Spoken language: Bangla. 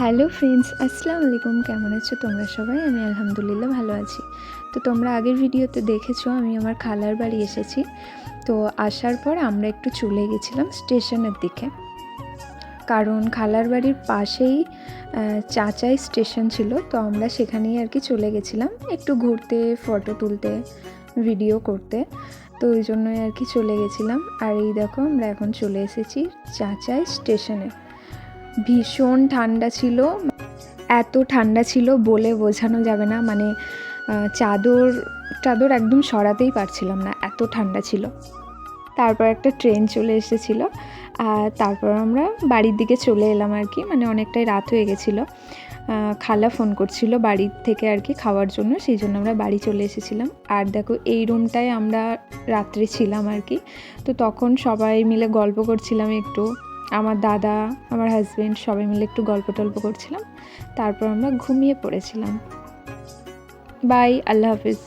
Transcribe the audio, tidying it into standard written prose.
হ্যালো ফ্রেন্ডস, আসসালামু আলাইকুম। কেমন আছো তোমরা সবাই? আমি আলহামদুলিল্লাহ ভালো আছি। তো তোমরা আগের ভিডিওতে দেখেছো আমি আমার খালার বাড়ি এসেছি। তো আসার পর আমরা একটু চলে গেছিলাম স্টেশনের দিকে, কারণ খালার বাড়ির পাশেই চাচাই স্টেশন ছিল। তো আমরা সেখানেই আর কি চলে গেছিলাম একটু ঘুরতে, ফটো তুলতে, ভিডিও করতে। তো ওই জন্যই আর কি চলে গেছিলাম। আর এই দেখো আমরা এখন চলে এসেছি চাচাই স্টেশনে। ভীষণ ঠান্ডা ছিল, এত ঠান্ডা ছিল বলে বোঝানো যাবে না। মানে চাদর চাদর একদম সরাতেই পারছিলাম না, এত ঠান্ডা ছিল। তারপর একটা ট্রেন চলে এসেছিলো, আর তারপর আমরা বাড়ির দিকে চলে এলাম আর কি। মানে অনেকটাই রাত হয়ে গেছিলো। খালা ফোন করছিল বাড়ির থেকে আর কি খাওয়ার জন্য, সেই জন্য আমরা বাড়ি চলে এসেছিলাম। আর দেখো এই রুমটায় আমরা রাত্রে ছিলাম আর কি। তো তখন সবাই মিলে গল্প করছিলাম একটু, আমার দাদা, আমার হাজব্যান্ড সবাই মিলে একটু গল্প টল্প করছিলাম। তারপর আমরা ঘুমিয়ে পড়েছিলাম। বাই, আল্লাহ হাফিজ।